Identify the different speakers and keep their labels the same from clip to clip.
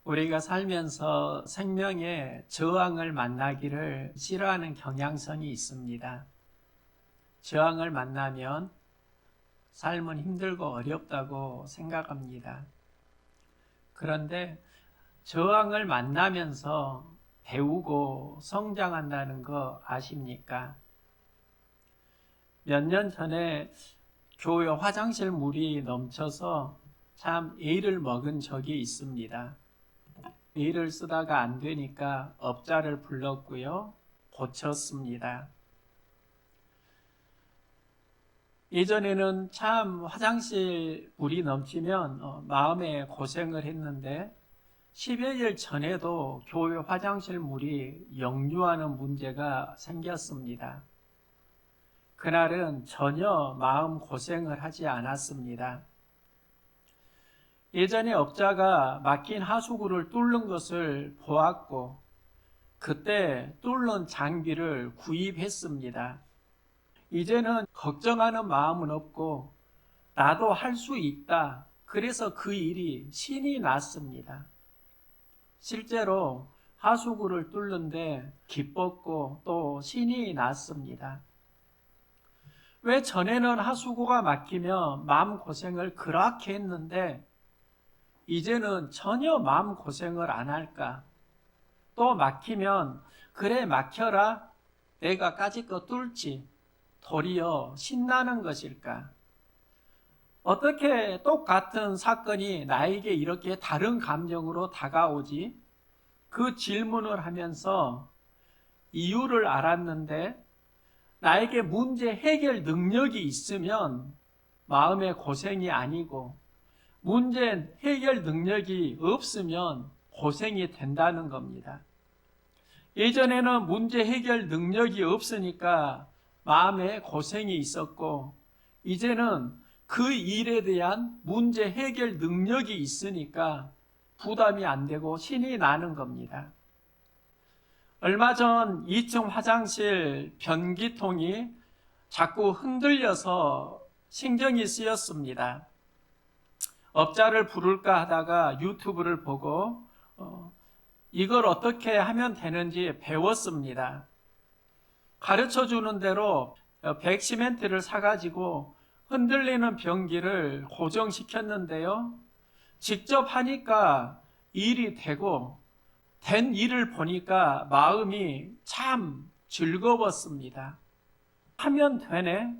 Speaker 1: 우리가 살면서 생명의 저항을 만나기를 싫어하는 경향성이 있습니다. 저항을 만나면 삶은 힘들고 어렵다고 생각합니다. 그런데 저항을 만나면서 배우고 성장한다는 거 아십니까? 몇 년 전에 교회 화장실 물이 넘쳐서 참 애를 먹은 적이 있습니다. 애를 쓰다가 안 되니까 업자를 불렀고요. 고쳤습니다. 예전에는 참 화장실 물이 넘치면 마음에 고생을 했는데 10여일 전에도 교회 화장실 물이 역류하는 문제가 생겼습니다. 그날은 전혀 마음 고생을 하지 않았습니다. 예전에 업자가 막힌 하수구를 뚫는 것을 보았고 그때 뚫는 장비를 구입했습니다. 이제는 걱정하는 마음은 없고 나도 할 수 있다. 그래서 그 일이 신이 났습니다. 실제로 하수구를 뚫는데 기뻤고 또 신이 났습니다. 왜 전에는 하수구가 막히면 마음고생을 그렇게 했는데 이제는 전혀 마음고생을 안 할까? 또 막히면 그래 막혀라 내가 까짓거 뚫지 도리어 신나는 것일까? 어떻게 똑같은 사건이 나에게 이렇게 다른 감정으로 다가오지? 그 질문을 하면서 이유를 알았는데 나에게 문제 해결 능력이 있으면 마음의 고생이 아니고 문제 해결 능력이 없으면 고생이 된다는 겁니다. 예전에는 문제 해결 능력이 없으니까 마음에 고생이 있었고 이제는 그 일에 대한 문제 해결 능력이 있으니까 부담이 안 되고 신이 나는 겁니다. 얼마 전 2층 화장실 변기통이 자꾸 흔들려서 신경이 쓰였습니다. 업자를 부를까 하다가 유튜브를 보고 이걸 어떻게 하면 되는지 배웠습니다. 가르쳐 주는 대로 백시멘트를 사가지고 흔들리는 변기를 고정시켰는데요. 직접 하니까 일이 되고 된 일을 보니까 마음이 참 즐거웠습니다. 하면 되네.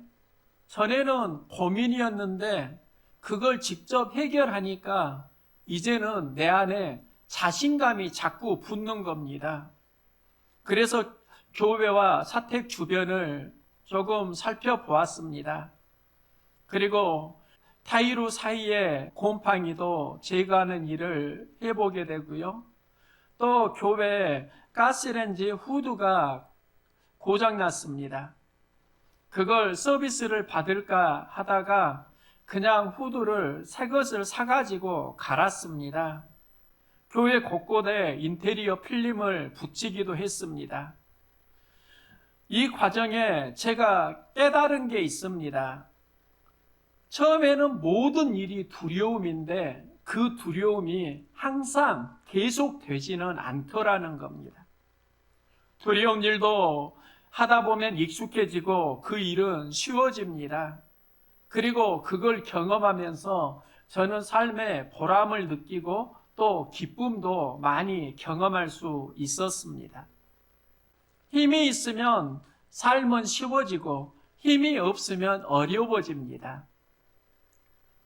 Speaker 1: 전에는 고민이었는데 그걸 직접 해결하니까 이제는 내 안에 자신감이 자꾸 붙는 겁니다. 그래서 교회와 사택 주변을 조금 살펴보았습니다. 그리고 타일로 사이에 곰팡이도 제거하는 일을 해보게 되고요. 또 교회 가스레인지 후드가 고장났습니다. 그걸 서비스를 받을까 하다가 그냥 후드를 새 것을 사가지고 갈았습니다. 교회 곳곳에 인테리어 필름을 붙이기도 했습니다. 이 과정에 제가 깨달은 게 있습니다. 처음에는 모든 일이 두려움인데 그 두려움이 항상 계속되지는 않더라는 겁니다. 두려운 일도 하다 보면 익숙해지고 그 일은 쉬워집니다. 그리고 그걸 경험하면서 저는 삶의 보람을 느끼고 또 기쁨도 많이 경험할 수 있었습니다. 힘이 있으면 삶은 쉬워지고 힘이 없으면 어려워집니다.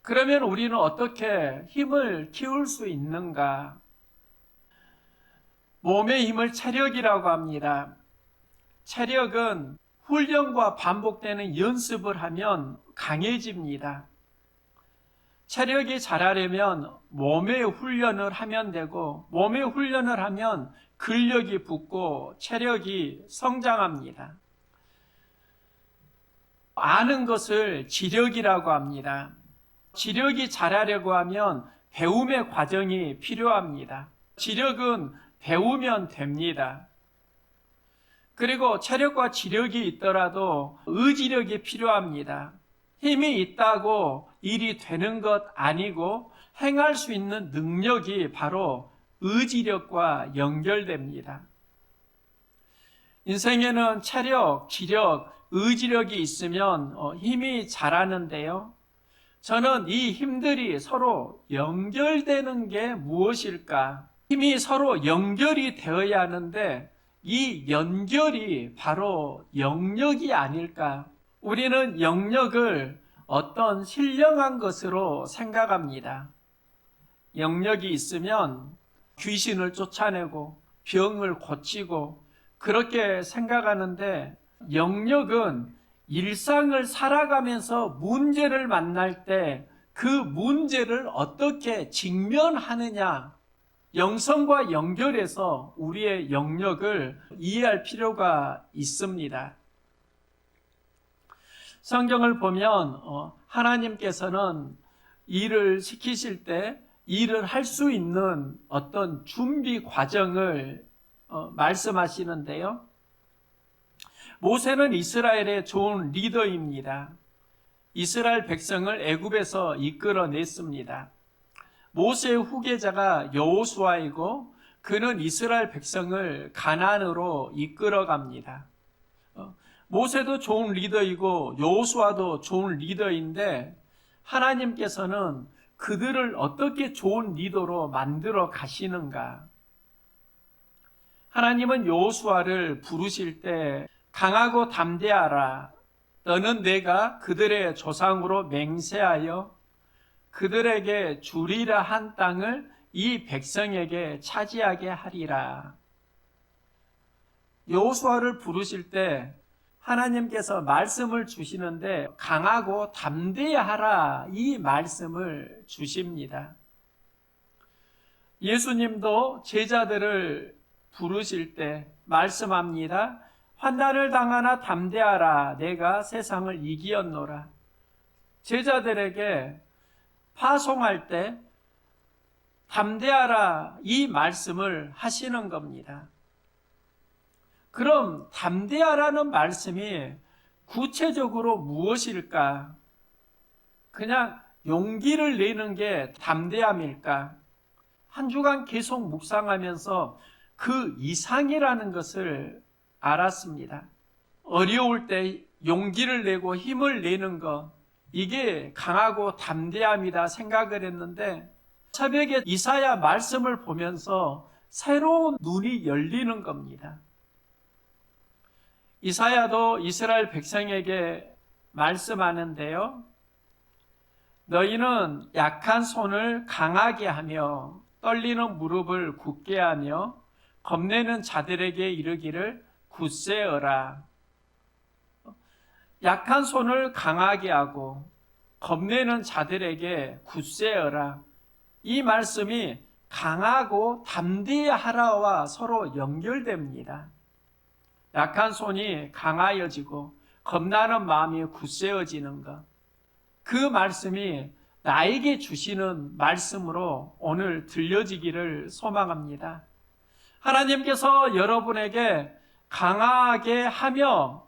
Speaker 1: 그러면 우리는 어떻게 힘을 키울 수 있는가? 몸의 힘을 체력이라고 합니다. 체력은 훈련과 반복되는 연습을 하면 강해집니다. 체력이 자라려면 몸의 훈련을 하면 되고 몸의 훈련을 하면 근력이 붙고 체력이 성장합니다. 아는 것을 지력이라고 합니다. 지력이 자라려고 하면 배움의 과정이 필요합니다. 지력은 배우면 됩니다. 그리고 체력과 지력이 있더라도 의지력이 필요합니다. 힘이 있다고 일이 되는 것 아니고 행할 수 있는 능력이 바로 의지력과 연결됩니다. 인생에는 체력, 기력, 의지력이 있으면 힘이 자라는데요. 저는 이 힘들이 서로 연결되는 게 무엇일까? 힘이 서로 연결이 되어야 하는데 이 연결이 바로 영역이 아닐까? 우리는 영역을 어떤 신령한 것으로 생각합니다. 영역이 있으면 귀신을 쫓아내고 병을 고치고 그렇게 생각하는데 영역은 일상을 살아가면서 문제를 만날 때 그 문제를 어떻게 직면하느냐, 영성과 연결해서 우리의 영역을 이해할 필요가 있습니다. 성경을 보면 하나님께서는 일을 시키실 때 일을 할 수 있는 어떤 준비 과정을 말씀하시는데요. 모세는 이스라엘의 좋은 리더입니다. 이스라엘 백성을 애굽에서 이끌어냈습니다. 모세의 후계자가 여호수아이고 그는 이스라엘 백성을 가나안으로 이끌어갑니다. 모세도 좋은 리더이고 여호수아도 좋은 리더인데 하나님께서는 그들을 어떻게 좋은 리더로 만들어 가시는가? 하나님은 여호수아를 부르실 때 강하고 담대하라. 너는 내가 그들의 조상으로 맹세하여 그들에게 주리라 한 땅을 이 백성에게 차지하게 하리라. 여호수아를 부르실 때 하나님께서 말씀을 주시는데 강하고 담대하라 이 말씀을 주십니다. 예수님도 제자들을 부르실 때 말씀합니다. 환난을 당하나 담대하라. 내가 세상을 이기었노라. 제자들에게 파송할 때 담대하라 이 말씀을 하시는 겁니다. 그럼 담대하라는 말씀이 구체적으로 무엇일까? 그냥 용기를 내는 게 담대함일까? 한 주간 계속 묵상하면서 그 이상이라는 것을 알았습니다. 어려울 때 용기를 내고 힘을 내는 것, 이게 강하고 담대함이다 생각을 했는데 새벽에 이사야 말씀을 보면서 새로운 눈이 열리는 겁니다. 이사야도 이스라엘 백성에게 말씀하는데요. 너희는 약한 손을 강하게 하며 떨리는 무릎을 굳게 하며 겁내는 자들에게 이르기를 굳세어라. 약한 손을 강하게 하고 겁내는 자들에게 굳세어라. 이 말씀이 강하고 담대하라와 서로 연결됩니다. 약한 손이 강하여지고 겁나는 마음이 굳세어지는 것. 그 말씀이 나에게 주시는 말씀으로 오늘 들려지기를 소망합니다. 하나님께서 여러분에게 강하게 하며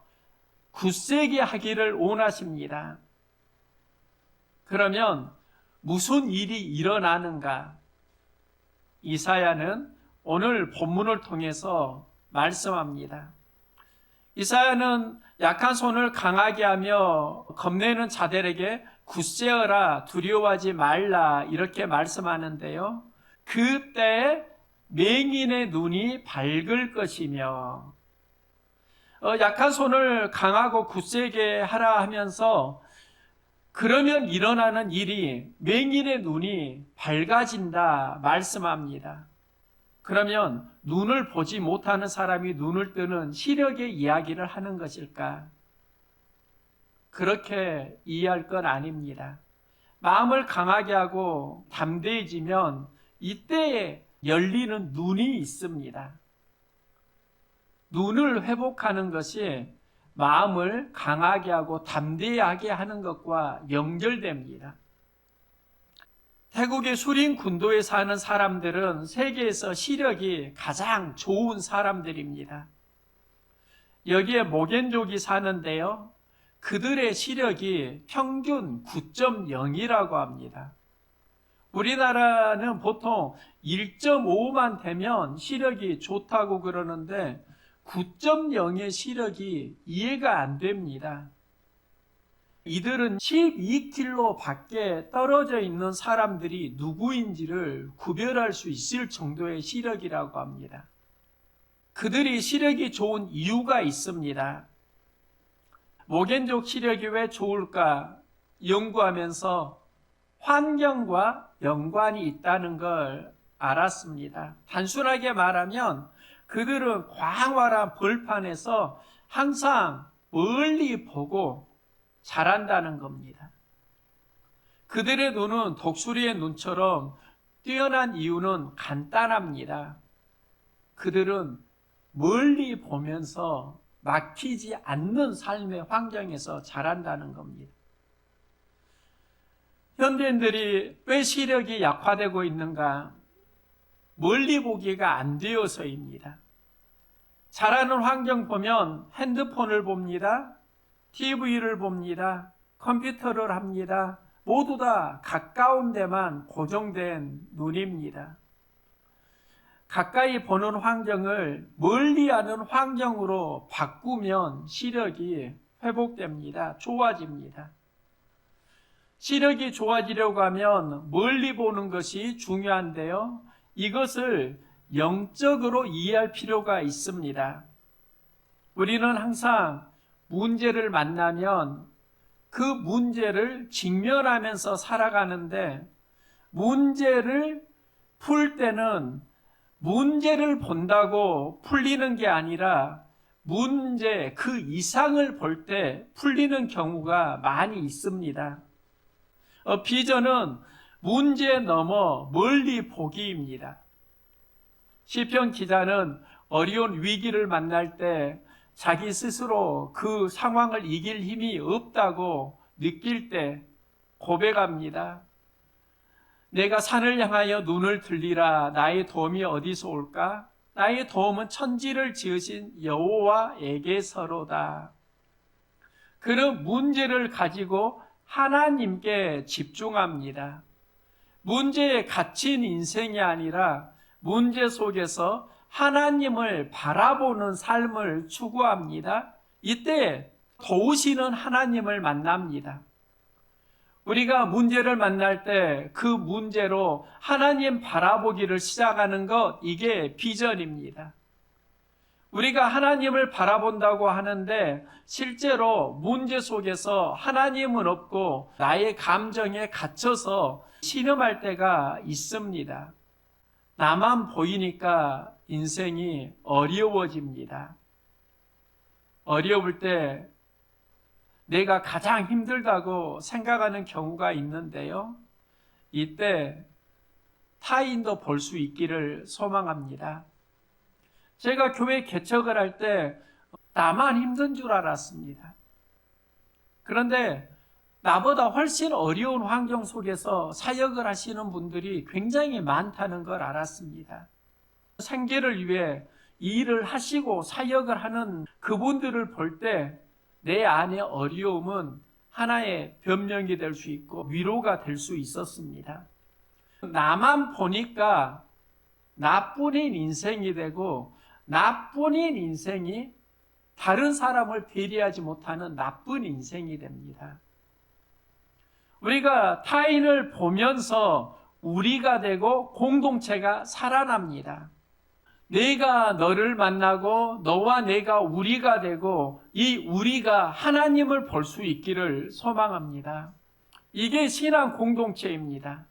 Speaker 1: 굳세게 하기를 원하십니다. 그러면 무슨 일이 일어나는가? 이사야는 오늘 본문을 통해서 말씀합니다. 이사야는 약한 손을 강하게 하며 겁내는 자들에게 굳세어라, 두려워하지 말라 이렇게 말씀하는데요. 그때 맹인의 눈이 밝을 것이며 약한 손을 강하고 굳세게 하라 하면서 그러면 일어나는 일이 맹인의 눈이 밝아진다 말씀합니다. 그러면 눈을 보지 못하는 사람이 눈을 뜨는 시력의 이야기를 하는 것일까? 그렇게 이해할 건 아닙니다. 마음을 강하게 하고 담대해지면 이때에 열리는 눈이 있습니다. 눈을 회복하는 것이 마음을 강하게 하고 담대하게 하는 것과 연결됩니다. 태국의 수린 군도에 사는 사람들은 세계에서 시력이 가장 좋은 사람들입니다. 여기에 모겐족이 사는데요. 그들의 시력이 평균 9.0이라고 합니다. 우리나라는 보통 1.5만 되면 시력이 좋다고 그러는데 9.0의 시력이 이해가 안 됩니다. 이들은 12km 밖에 떨어져 있는 사람들이 누구인지를 구별할 수 있을 정도의 시력이라고 합니다. 그들이 시력이 좋은 이유가 있습니다. 모겐족 시력이 왜 좋을까 연구하면서 환경과 연관이 있다는 걸 알았습니다. 단순하게 말하면 그들은 광활한 벌판에서 항상 멀리 보고 자란다는 겁니다. 그들의 눈은 독수리의 눈처럼 뛰어난 이유는 간단합니다. 그들은 멀리 보면서 막히지 않는 삶의 환경에서 자란다는 겁니다. 현대인들이 왜 시력이 약화되고 있는가? 멀리 보기가 안 되어서입니다. 자라는 환경 보면 핸드폰을 봅니다. TV를 봅니다. 컴퓨터를 합니다. 모두 다 가까운 데만 고정된 눈입니다. 가까이 보는 환경을 멀리 하는 환경으로 바꾸면 시력이 회복됩니다. 좋아집니다. 시력이 좋아지려고 하면 멀리 보는 것이 중요한데요. 이것을 영적으로 이해할 필요가 있습니다. 우리는 항상 문제를 만나면 그 문제를 직면하면서 살아가는데 문제를 풀 때는 문제를 본다고 풀리는 게 아니라 문제 그 이상을 볼 때 풀리는 경우가 많이 있습니다. 비전은 문제 넘어 멀리 보기입니다. 시편 기자는 어려운 위기를 만날 때 자기 스스로 그 상황을 이길 힘이 없다고 느낄 때 고백합니다. 내가 산을 향하여 눈을 들리라. 나의 도움이 어디서 올까? 나의 도움은 천지를 지으신 여호와에게서로다. 그는 문제를 가지고 하나님께 집중합니다. 문제에 갇힌 인생이 아니라 문제 속에서 하나님을 바라보는 삶을 추구합니다. 이때 도우시는 하나님을 만납니다. 우리가 문제를 만날 때 그 문제로 하나님 바라보기를 시작하는 것, 이게 비전입니다. 우리가 하나님을 바라본다고 하는데 실제로 문제 속에서 하나님은 없고 나의 감정에 갇혀서 신음할 때가 있습니다. 나만 보이니까 인생이 어려워집니다. 어려울 때 내가 가장 힘들다고 생각하는 경우가 있는데요. 이때 타인도 볼 수 있기를 소망합니다. 제가 교회 개척을 할 때 나만 힘든 줄 알았습니다. 그런데 나보다 훨씬 어려운 환경 속에서 사역을 하시는 분들이 굉장히 많다는 걸 알았습니다. 생계를 위해 이 일을 하시고 사역을 하는 그분들을 볼 때 내 안의 어려움은 하나의 변명이 될 수 있고 위로가 될 수 있었습니다. 나만 보니까 나뿐인 인생이 되고 나뿐인 인생이 다른 사람을 배려하지 못하는 나쁜 인생이 됩니다. 우리가 타인을 보면서 우리가 되고 공동체가 살아납니다. 내가 너를 만나고 너와 내가 우리가 되고 이 우리가 하나님을 볼 수 있기를 소망합니다. 이게 신앙 공동체입니다.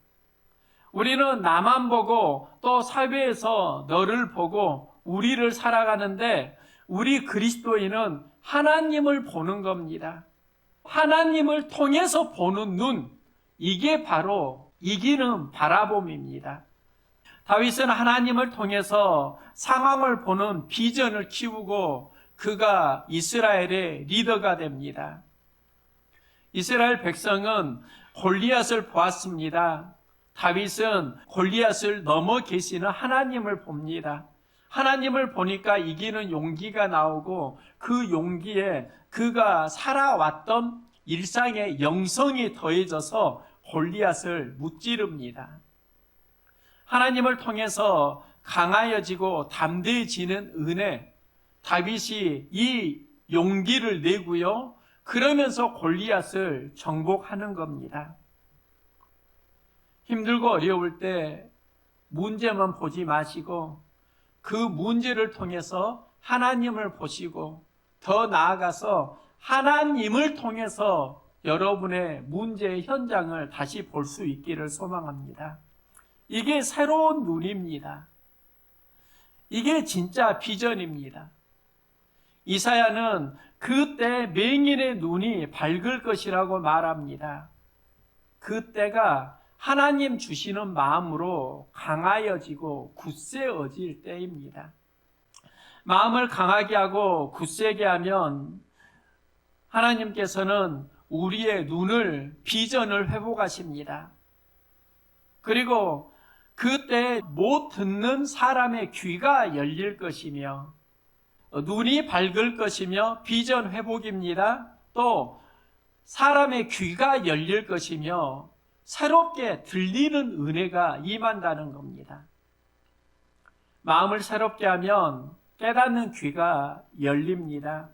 Speaker 1: 우리는 나만 보고 또 사회에서 너를 보고 우리를 살아가는데 우리 그리스도인은 하나님을 보는 겁니다. 하나님을 통해서 보는 눈, 이게 바로 이기는 바라봄입니다. 다윗은 하나님을 통해서 상황을 보는 비전을 키우고 그가 이스라엘의 리더가 됩니다. 이스라엘 백성은 골리앗을 보았습니다. 다윗은 골리앗을 넘어 계시는 하나님을 봅니다. 하나님을 보니까 이기는 용기가 나오고 그 용기에 그가 살아왔던 일상의 영성이 더해져서 골리앗을 무찌릅니다. 하나님을 통해서 강하여지고 담대해지는 은혜, 다윗이 이 용기를 내고요. 그러면서 골리앗을 정복하는 겁니다. 힘들고 어려울 때 문제만 보지 마시고 그 문제를 통해서 하나님을 보시고 더 나아가서 하나님을 통해서 여러분의 문제의 현장을 다시 볼 수 있기를 소망합니다. 이게 새로운 눈입니다. 이게 진짜 비전입니다. 이사야는 그때 맹인의 눈이 밝을 것이라고 말합니다. 그때가 하나님 주시는 마음으로 강하여지고 굳세어질 때입니다. 마음을 강하게 하고 굳세게 하면 하나님께서는 우리의 눈을, 비전을 회복하십니다. 그리고 그때 못 듣는 사람의 귀가 열릴 것이며 눈이 밝을 것이며 비전 회복입니다. 또 사람의 귀가 열릴 것이며 새롭게 들리는 은혜가 임한다는 겁니다. 마음을 새롭게 하면 깨닫는 귀가 열립니다.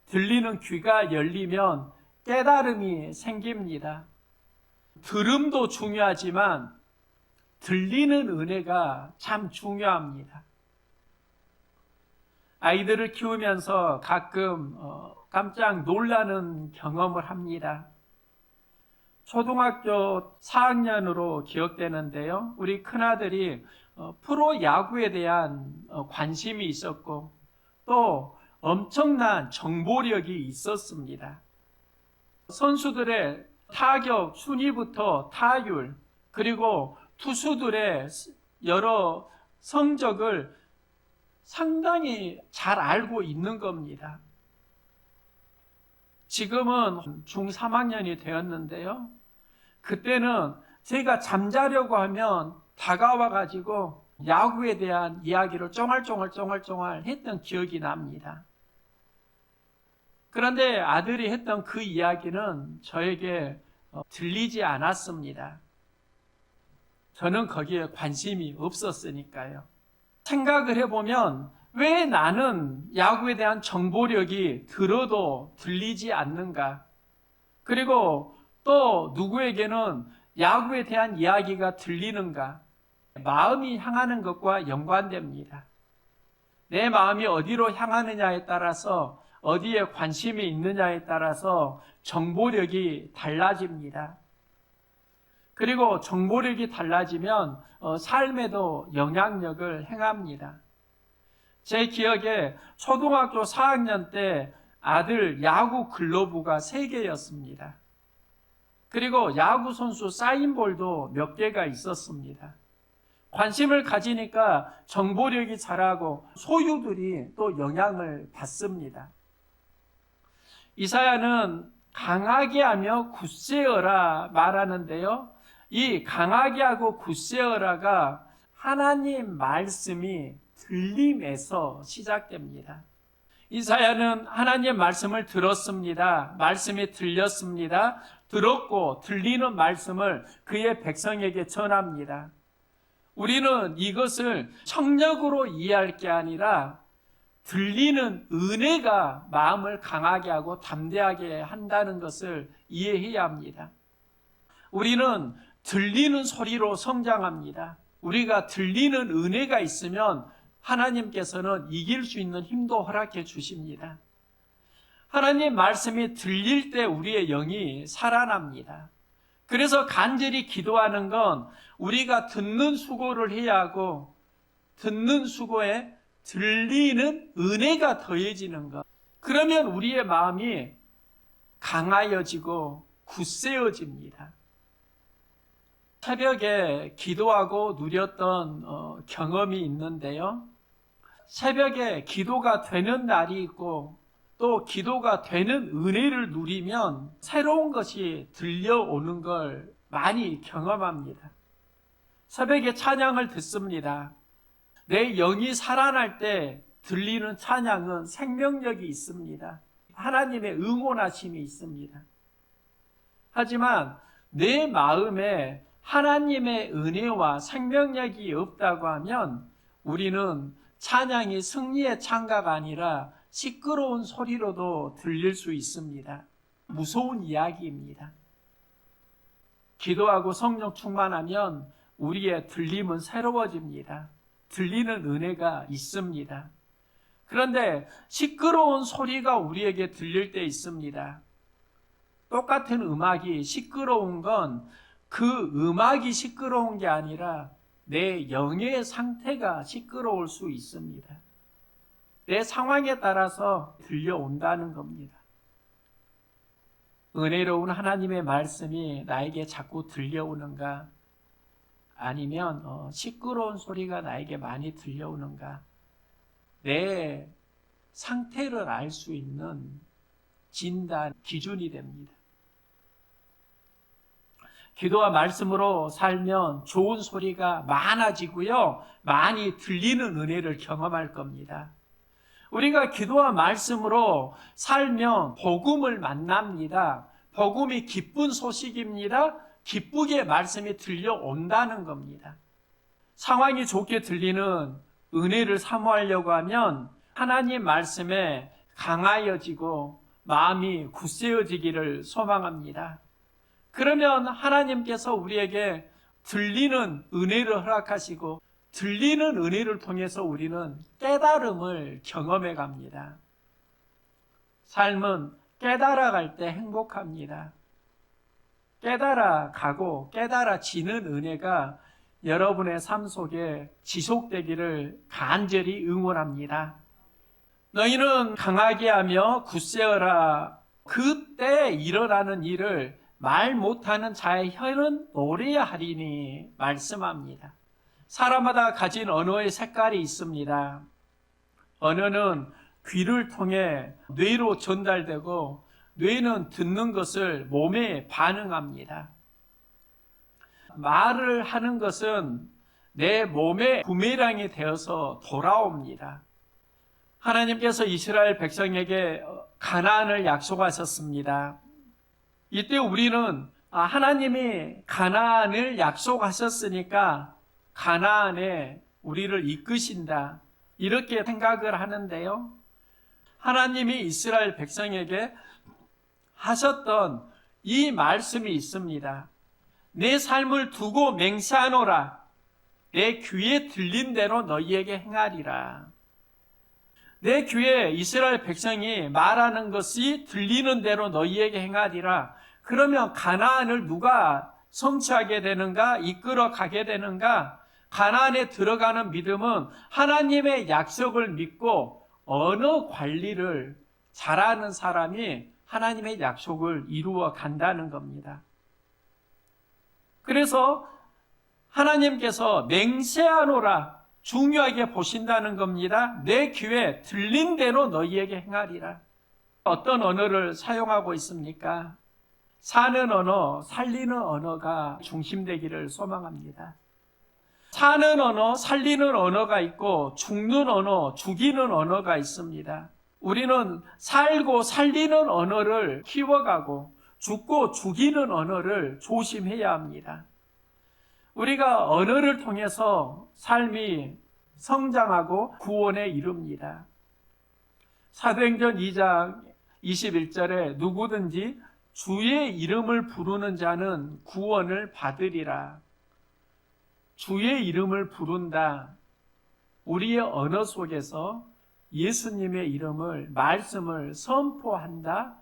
Speaker 1: 들리는 귀가 열리면 깨달음이 생깁니다. 들음도 중요하지만 들리는 은혜가 참 중요합니다. 아이들을 키우면서 가끔 깜짝 놀라는 경험을 합니다. 초등학교 4학년으로 기억되는데요. 우리 큰아들이 프로야구에 대한 관심이 있었고 또 엄청난 정보력이 있었습니다. 선수들의 타격 순위부터 타율 그리고 투수들의 여러 성적을 상당히 잘 알고 있는 겁니다. 지금은 중3학년이 되었는데요. 그때는 제가 잠자려고 하면 다가와 가지고 야구에 대한 이야기를 쫑알쫑알 했던 기억이 납니다. 그런데 아들이 했던 그 이야기는 저에게 들리지 않았습니다. 저는 거기에 관심이 없었으니까요. 생각을 해보면 왜 나는 야구에 대한 정보력이 들어도 들리지 않는가? 그리고 또 누구에게는 야구에 대한 이야기가 들리는가? 마음이 향하는 것과 연관됩니다. 내 마음이 어디로 향하느냐에 따라서 어디에 관심이 있느냐에 따라서 정보력이 달라집니다. 그리고 정보력이 달라지면 삶에도 영향력을 행합니다. 제 기억에 초등학교 4학년 때 아들 야구 글러브가 3개였습니다. 그리고 야구 선수 사인볼도 몇 개가 있었습니다. 관심을 가지니까 정보력이 자라고 소유들이 또 영향을 받습니다. 이사야는 강하게 하며 굳세어라 말하는데요. 이 강하게 하고 굳세어라가 하나님 말씀이 들림에서 시작됩니다. 이사야는 하나님 말씀을 들었습니다. 말씀이 들렸습니다. 들었고 들리는 말씀을 그의 백성에게 전합니다. 우리는 이것을 청력으로 이해할 게 아니라 들리는 은혜가 마음을 강하게 하고 담대하게 한다는 것을 이해해야 합니다. 우리는 들리는 소리로 성장합니다. 우리가 들리는 은혜가 있으면 하나님께서는 이길 수 있는 힘도 허락해 주십니다. 하나님 말씀이 들릴 때 우리의 영이 살아납니다. 그래서 간절히 기도하는 건 우리가 듣는 수고를 해야 하고 듣는 수고에 들리는 은혜가 더해지는 것. 그러면 우리의 마음이 강하여지고 굳세어집니다. 새벽에 기도하고 누렸던 경험이 있는데요. 새벽에 기도가 되는 날이 있고 또 기도가 되는 은혜를 누리면 새로운 것이 들려오는 걸 많이 경험합니다. 새벽에 찬양을 듣습니다. 내 영이 살아날 때 들리는 찬양은 생명력이 있습니다. 하나님의 응원하심이 있습니다. 하지만 내 마음에 하나님의 은혜와 생명력이 없다고 하면 우리는 찬양이 승리의 창가가 아니라 시끄러운 소리로도 들릴 수 있습니다. 무서운 이야기입니다. 기도하고 성령 충만하면 우리의 들림은 새로워집니다. 들리는 은혜가 있습니다. 그런데 시끄러운 소리가 우리에게 들릴 때 있습니다. 똑같은 음악이 시끄러운 건 그 음악이 시끄러운 게 아니라 내 영의 상태가 시끄러울 수 있습니다. 내 상황에 따라서 들려온다는 겁니다. 은혜로운 하나님의 말씀이 나에게 자꾸 들려오는가? 아니면 시끄러운 소리가 나에게 많이 들려오는가? 내 상태를 알 수 있는 진단, 기준이 됩니다. 기도와 말씀으로 살면 좋은 소리가 많아지고요. 많이 들리는 은혜를 경험할 겁니다. 우리가 기도와 말씀으로 살면 복음을 만납니다. 복음이 기쁜 소식입니다. 기쁘게 말씀이 들려온다는 겁니다. 상황이 좋게 들리는 은혜를 사모하려고 하면 하나님 말씀에 강하여지고 마음이 굳세어지기를 소망합니다. 그러면 하나님께서 우리에게 들리는 은혜를 허락하시고 들리는 은혜를 통해서 우리는 깨달음을 경험해 갑니다. 삶은 깨달아갈 때 행복합니다. 깨달아가고 깨달아지는 은혜가 여러분의 삶 속에 지속되기를 간절히 응원합니다. 너희는 강하게 하며 굳세어라. 그때 일어나는 일을 말 못하는 자의 혀는 노래야 하리니 말씀합니다. 사람마다 가진 언어의 색깔이 있습니다. 언어는 귀를 통해 뇌로 전달되고 뇌는 듣는 것을 몸에 반응합니다. 말을 하는 것은 내 몸에 부메랑이 되어서 돌아옵니다. 하나님께서 이스라엘 백성에게 가나안을 약속하셨습니다. 이때 우리는 하나님이 가나안을 약속하셨으니까 가나안에 우리를 이끄신다, 이렇게 생각을 하는데요. 하나님이 이스라엘 백성에게 하셨던 이 말씀이 있습니다. 내 삶을 두고 맹세하노라. 내 귀에 들린 대로 너희에게 행하리라. 내 귀에 이스라엘 백성이 말하는 것이 들리는 대로 너희에게 행하리라. 그러면 가나안을 누가 성취하게 되는가? 이끌어 가게 되는가? 가나안에 들어가는 믿음은 하나님의 약속을 믿고 언어 관리를 잘하는 사람이 하나님의 약속을 이루어 간다는 겁니다. 그래서 하나님께서 맹세하노라 중요하게 보신다는 겁니다. 내 귀에 들린 대로 너희에게 행하리라. 어떤 언어를 사용하고 있습니까? 사는 언어, 살리는 언어가 중심되기를 소망합니다. 사는 언어, 살리는 언어가 있고 죽는 언어, 죽이는 언어가 있습니다. 우리는 살고 살리는 언어를 키워가고 죽고 죽이는 언어를 조심해야 합니다. 우리가 언어를 통해서 삶이 성장하고 구원에 이릅니다. 사도행전 2장 21절에 누구든지 주의 이름을 부르는 자는 구원을 받으리라. 주의 이름을 부른다. 우리의 언어 속에서 예수님의 이름을, 말씀을 선포한다.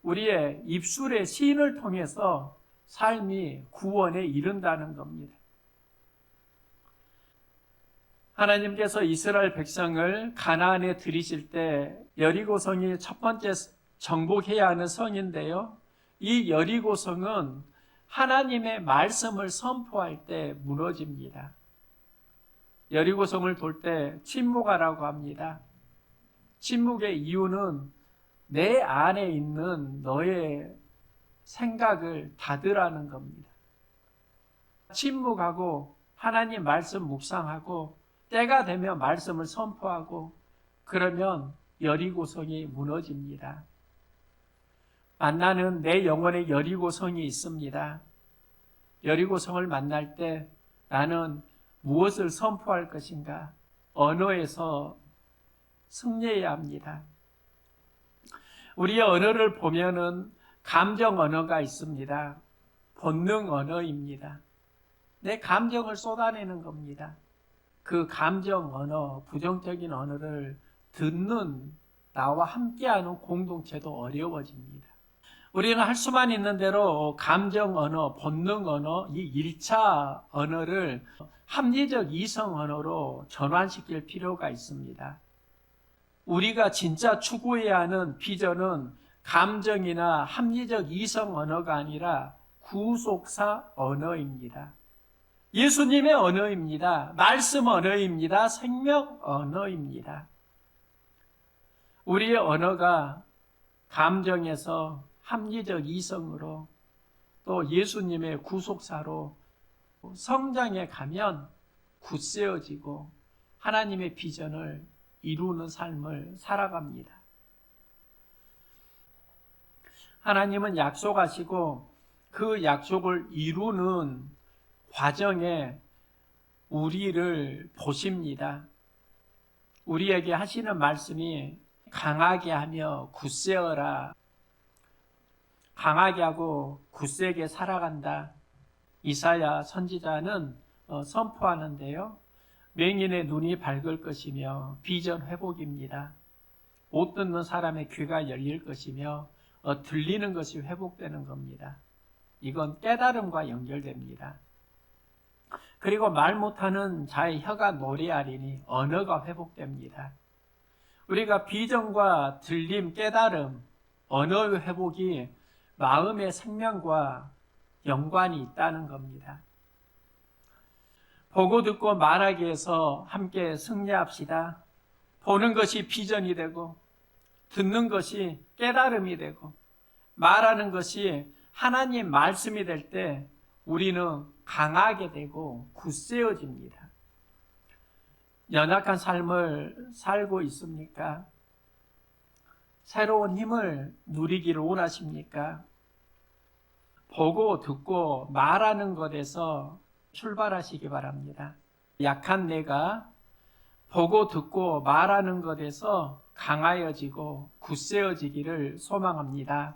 Speaker 1: 우리의 입술의 시인을 통해서 삶이 구원에 이른다는 겁니다. 하나님께서 이스라엘 백성을 가나안에 들이실 때 여리고성이 첫 번째 정복해야 하는 성인데요. 이 여리고성은 하나님의 말씀을 선포할 때 무너집니다. 여리고성을 돌 때 침묵하라고 합니다. 침묵의 이유는 내 안에 있는 너의 생각을 닫으라는 겁니다. 침묵하고 하나님 말씀 묵상하고 때가 되면 말씀을 선포하고 그러면 여리고성이 무너집니다. 만나는 내 영혼의 여리고성이 있습니다. 여리고성을 만날 때 나는 무엇을 선포할 것인가? 언어에서 승리해야 합니다. 우리의 언어를 보면은 감정 언어가 있습니다. 본능 언어입니다. 내 감정을 쏟아내는 겁니다. 그 감정 언어, 부정적인 언어를 듣는 나와 함께하는 공동체도 어려워집니다. 우리는 할 수만 있는 대로 감정 언어, 본능 언어, 이 1차 언어를 합리적 이성 언어로 전환시킬 필요가 있습니다. 우리가 진짜 추구해야 하는 비전은 감정이나 합리적 이성 언어가 아니라 구속사 언어입니다. 예수님의 언어입니다. 말씀 언어입니다. 생명 언어입니다. 우리의 언어가 감정에서 합리적 이성으로 또 예수님의 구속사로 성장해 가면 굳세어지고 하나님의 비전을 이루는 삶을 살아갑니다. 하나님은 약속하시고 그 약속을 이루는 과정에 우리를 보십니다. 우리에게 하시는 말씀이 강하게 하며 굳세어라. 강하게 하고 굳세게 살아간다. 이사야 선지자는 선포하는데요. 맹인의 눈이 밝을 것이며 비전 회복입니다. 못 듣는 사람의 귀가 열릴 것이며 들리는 것이 회복되는 겁니다. 이건 깨달음과 연결됩니다. 그리고 말 못하는 자의 혀가 노래하리니 언어가 회복됩니다. 우리가 비전과 들림, 깨달음, 언어의 회복이 마음의 생명과 연관이 있다는 겁니다. 보고 듣고 말하기 위해서 함께 승리합시다. 보는 것이 비전이 되고 듣는 것이 깨달음이 되고 말하는 것이 하나님 말씀이 될 때 우리는 강하게 되고 굳세어집니다. 연약한 삶을 살고 있습니까? 새로운 힘을 누리기를 원하십니까? 보고 듣고 말하는 것에서 출발하시기 바랍니다. 약한 내가 보고 듣고 말하는 것에서 강하여지고 굳세어지기를 소망합니다.